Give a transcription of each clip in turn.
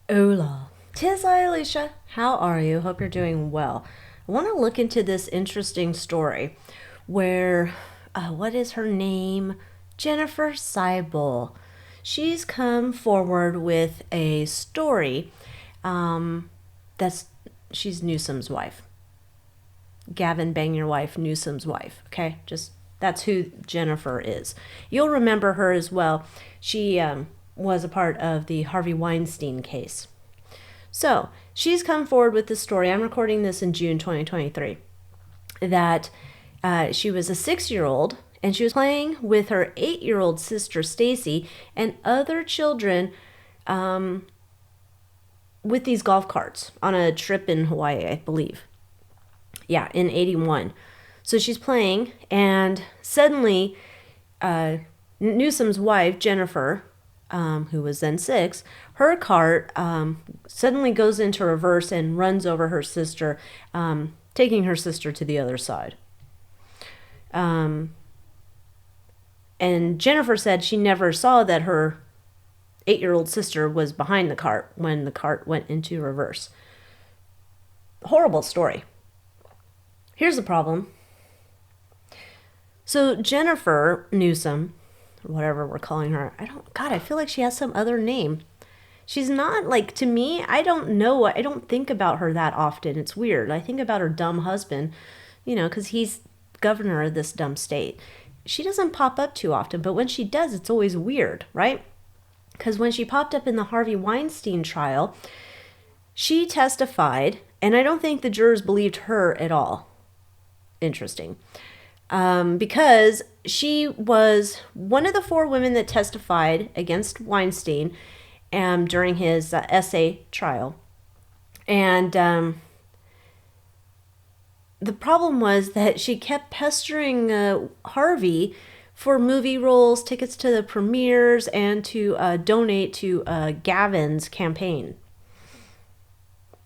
Hola. Tis I, Alycia. How are you? Hope you're doing well. I want to look into this interesting story where, what is her name? Jennifer Seibel. She's come forward with a story that's, she's Newsom's wife. Gavin Bang Your Wife, Newsom's wife. Okay, just that's who Jennifer is. You'll remember her as well. She was a part of the Harvey Weinstein case. So she's come forward with this story. I'm recording this in June 2023. That she was a 6-year-old and she was playing with her 8-year-old sister Stacy and other children with these golf carts on a trip in Hawaii, I believe. Yeah, in 81. So she's playing, and suddenly Newsom's wife, Jennifer, who was then 6, her cart suddenly goes into reverse and runs over her sister, taking her sister to the other side. And Jennifer said she never saw that her 8-year-old sister was behind the cart when the cart went into reverse. Horrible story. Here's the problem. So Jennifer Newsom, whatever we're calling her, I feel like she has some other name. She's not, like, to me, I don't know. I don't think about her that often. It's weird. I think about her dumb husband, because he's governor of this dumb state. She doesn't pop up too often, but when she does, it's always weird, right? Because when she popped up in the Harvey Weinstein trial, she testified, and I don't think the jurors believed her at all. Interesting. Because she was one of the 4 women that testified against Weinstein during his essay trial. And the problem was that she kept pestering Harvey for movie roles, tickets to the premieres, and to donate to Gavin's campaign.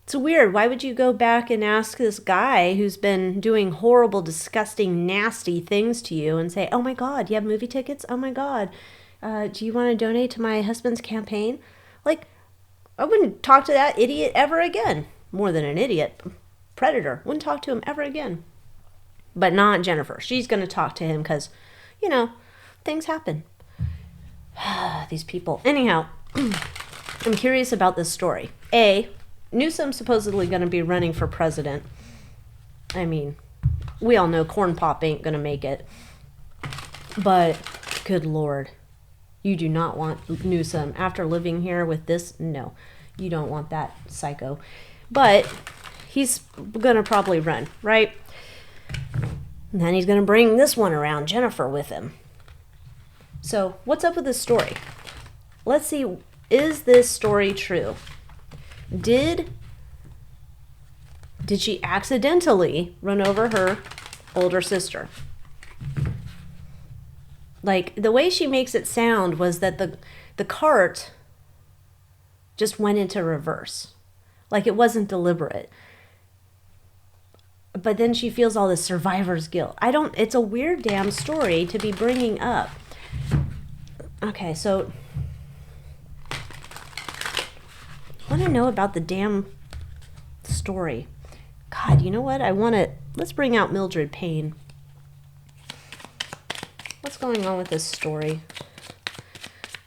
It's weird. Why would you go back and ask this guy who's been doing horrible, disgusting, nasty things to you and say, oh my God, you have movie tickets? Oh my God. Do you want to donate to my husband's campaign? Like, I wouldn't talk to that idiot ever again. More than an idiot. Predator. Wouldn't talk to him ever again. But not Jennifer. She's going to talk to him because, things happen. These people. Anyhow, I'm curious about this story. Newsom's supposedly going to be running for president. I mean, we all know Corn Pop ain't going to make it. But, good Lord, you do not want Newsom. After living here with this, no, you don't want that psycho. But he's going to probably run, right? And then he's going to bring this one around, Jennifer, with him. So, what's up with this story? Let's see, is this story true? Did she accidentally run over her older sister? Like, the way she makes it sound was that the cart just went into reverse. Like, it wasn't deliberate. But then she feels all this survivor's guilt. It's a weird damn story to be bringing up. Okay, so I want to know about the damn story. God, you know what? Let's bring out Mildred Payne. What's going on with this story?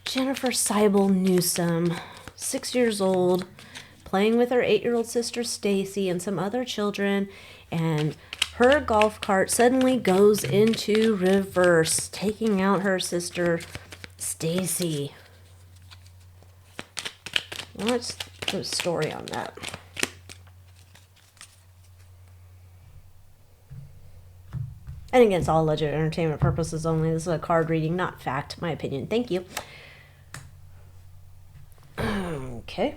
Jennifer Seibel Newsom, 6 years old, playing with her 8-year-old sister Stacy and some other children, and her golf cart suddenly goes into reverse, taking out her sister Stacy. What's the story on that? And again, it's all alleged entertainment purposes only. This is a card reading, not fact, my opinion. Thank you. Okay.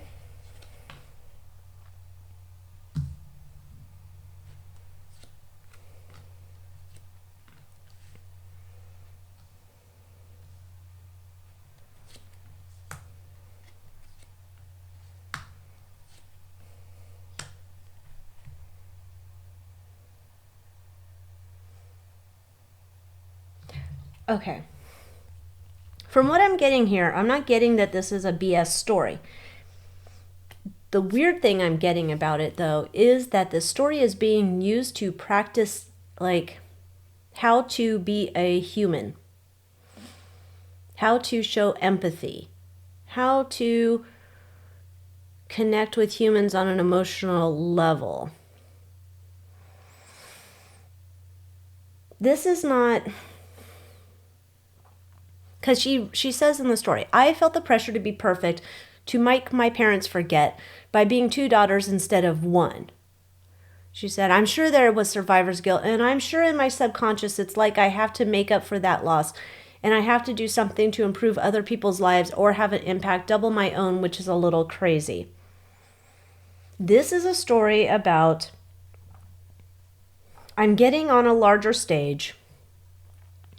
Okay. From what I'm getting here, I'm not getting that this is a BS story. The weird thing I'm getting about it, though, is that the story is being used to practice, like, how to be a human, how to show empathy, how to connect with humans on an emotional level. This is not... Because she says in the story, I felt the pressure to be perfect, to make my parents forget, by being 2 daughters instead of 1. She said, I'm sure there was survivor's guilt, and I'm sure in my subconscious it's like I have to make up for that loss, and I have to do something to improve other people's lives or have an impact double my own, which is a little crazy. This is a story about I'm getting on a larger stage,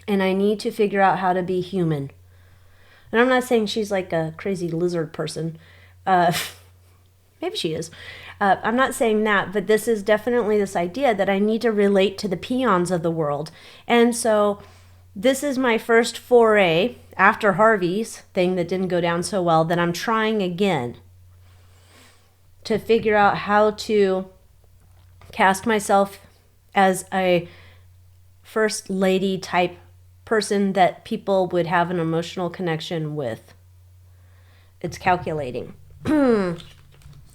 and I need to figure out how to be human. And I'm not saying she's like a crazy lizard person. Maybe she is. I'm not saying that, but this is definitely this idea that I need to relate to the peons of the world. And so this is my first foray after Harvey's thing that didn't go down so well, that I'm trying again to figure out how to cast myself as a first lady type person that people would have an emotional connection with. It's calculating.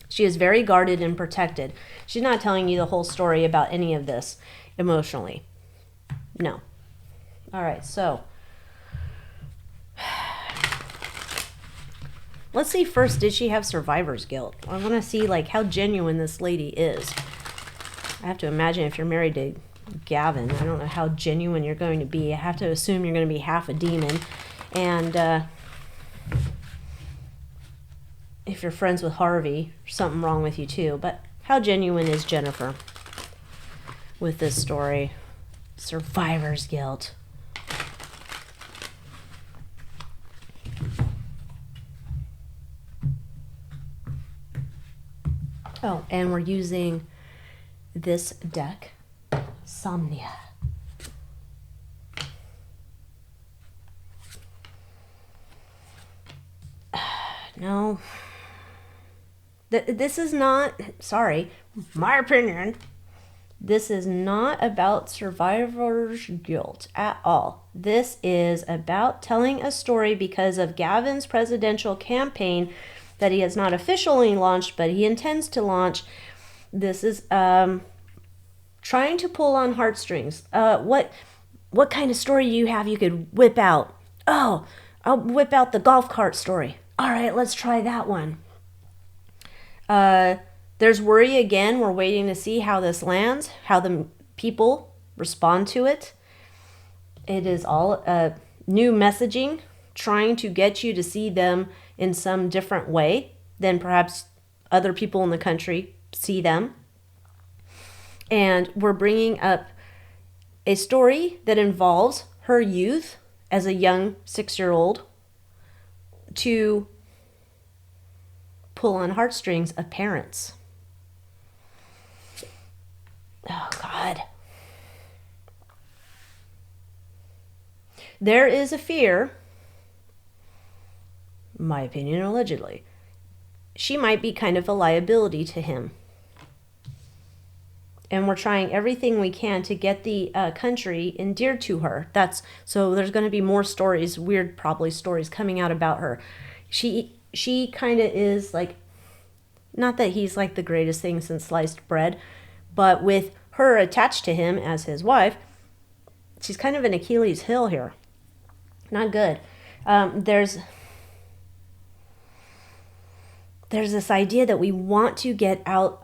She is very guarded and protected. She's not telling you the whole story about any of this emotionally. No. All right, so let's see first, did she have survivor's guilt? I want to see like how genuine this lady is. I have to imagine if you're married to Gavin, I don't know how genuine you're going to be. I have to assume you're going to be half a demon. And if you're friends with Harvey, there's something wrong with you too. But how genuine is Jennifer with this story? Survivor's guilt. Oh, and we're using this deck, Somnia. No. This is not, sorry, my opinion. This is not about survivor's guilt at all. This is about telling a story because of Gavin's presidential campaign that he has not officially launched, but he intends to launch. This is trying to pull on heartstrings. What kind of story do you have you could whip out? Oh, I'll whip out the golf cart story. All right, let's try that one. There's worry again. We're waiting to see how this lands, how the people respond to it. It is all new messaging, trying to get you to see them in some different way than perhaps other people in the country see them. And we're bringing up a story that involves her youth as a young 6-year-old to pull on heartstrings of parents. Oh, God. There is a fear, in my opinion, allegedly, she might be kind of a liability to him. And we're trying everything we can to get the country endeared to her. So there's going to be more stories, weird probably stories coming out about her. She kind of is like, not that he's like the greatest thing since sliced bread, but with her attached to him as his wife, she's kind of an Achilles heel here. Not good. There's this idea that we want to get out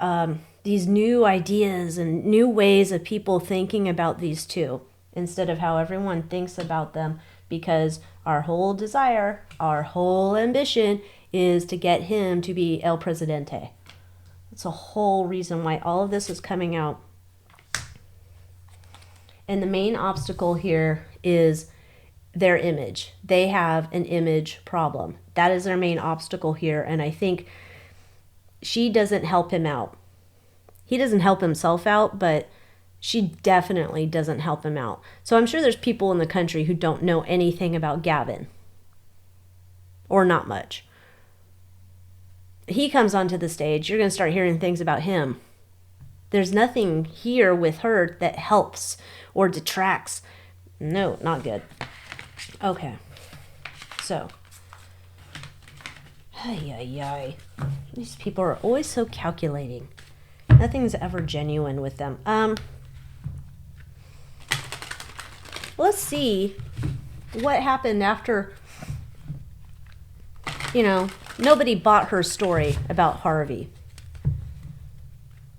these new ideas and new ways of people thinking about these two instead of how everyone thinks about them, because our whole desire, our whole ambition is to get him to be El Presidente. That's the whole reason why all of this is coming out. And the main obstacle here is their image. They have an image problem. That is their main obstacle here. And I think she doesn't help him out. He doesn't help himself out, but she definitely doesn't help him out. So I'm sure there's people in the country who don't know anything about Gavin. Or not much. he comes onto the stage, you're going to start hearing things about him. There's nothing here with her that helps or detracts. No, not good. Okay. So. Ay. These people are always so calculating. Nothing's ever genuine with them. Let's see what happened after, nobody bought her story about Harvey.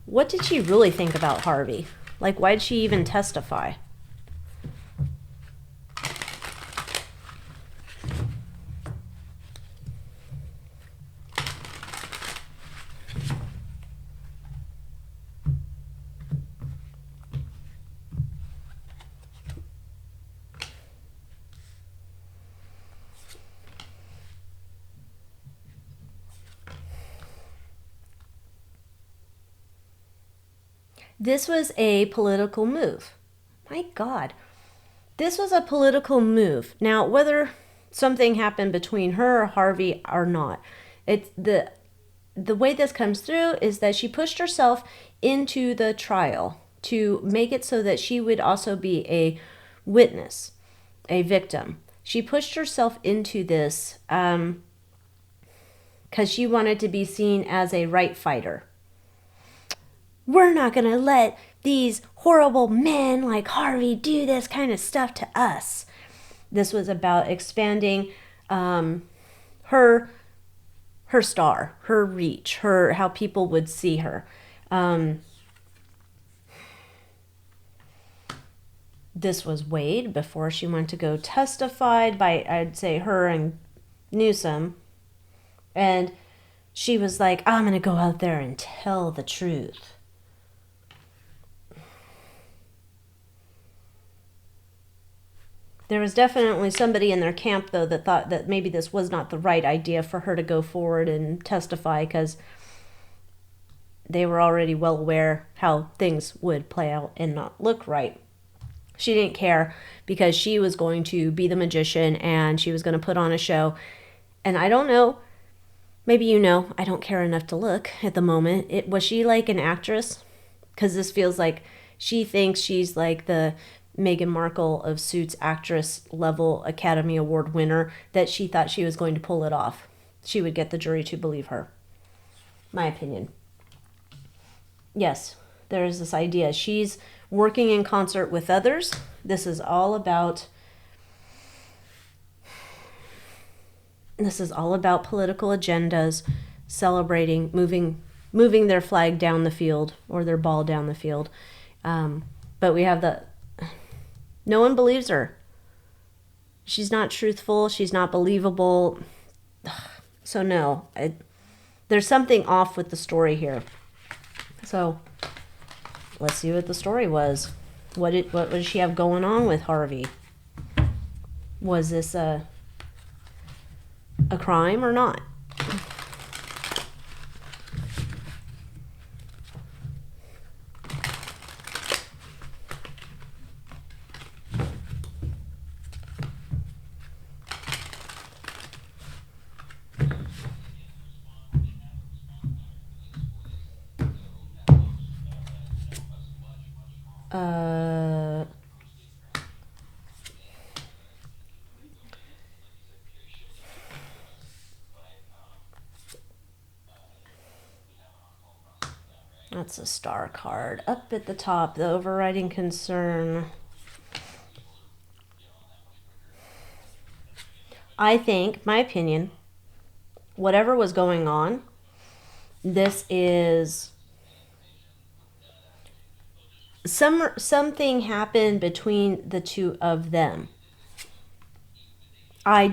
What did she really think about Harvey? Like, why did she even testify? This was a political move. My God. This was a political move. Now, whether something happened between her or Harvey or not, it's the way this comes through is that she pushed herself into the trial to make it so that she would also be a witness, a victim. She pushed herself into this because she wanted to be seen as a right fighter. We're not going to let these horrible men like Harvey do this kind of stuff to us. This was about expanding her star, her reach, how people would see her. This was Wade before she went to go testify by, I'd say, her and Newsom. And she was like, I'm going to go out there and tell the truth. There was definitely somebody in their camp, though, that thought that maybe this was not the right idea for her to go forward and testify because they were already well aware how things would play out and not look right. She didn't care because she was going to be the magician and she was going to put on a show. And I don't know, maybe I don't care enough to look at the moment. Was she like an actress? Because this feels like she thinks she's like the Meghan Markle of Suits actress level Academy Award winner, that she thought she was going to pull it off. She would get the jury to believe her. My opinion. Yes, there is this idea. She's working in concert with others. This is all about political agendas, celebrating, moving their flag down the field or their ball down the field. But we have no one believes her. She's not truthful. She's not believable. So no, there's something off with the story here. So let's see what the story was. What did she have going on with Harvey? Was this a crime or not? That's a star card. Up at the top, the overriding concern. I think, my opinion, whatever was going on, this is something happened between the two of them. I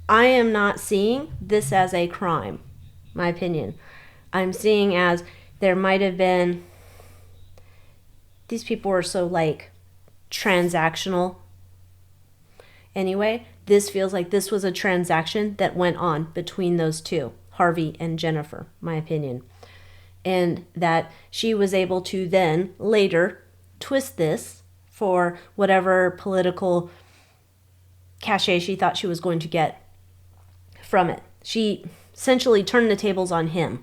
am not seeing this as a crime, my opinion. I'm seeing as there might have been, these people are so like transactional. Anyway, this feels like this was a transaction that went on between those two, Harvey and Jennifer, my opinion. And that she was able to then later twist this for whatever political cachet she thought she was going to get from it. She essentially turn the tables on him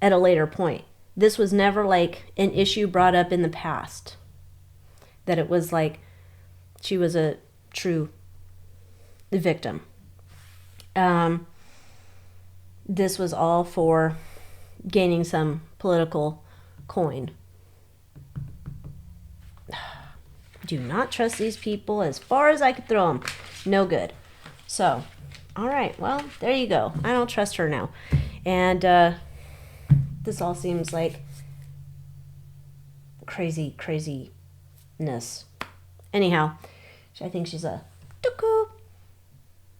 at a later point. This was never like an issue brought up in the past. That it was like she was a true victim. This was all for gaining some political coin. Do not trust these people as far as I could throw them. No good. So, all right. Well, there you go. I don't trust her now. And this all seems like craziness. Anyhow, I think she's a tuku.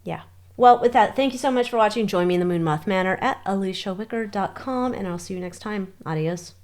Yeah. Well, with that, thank you so much for watching. Join me in the Moon Moth Manor at AlyciaWicker.com, and I'll see you next time. Adios.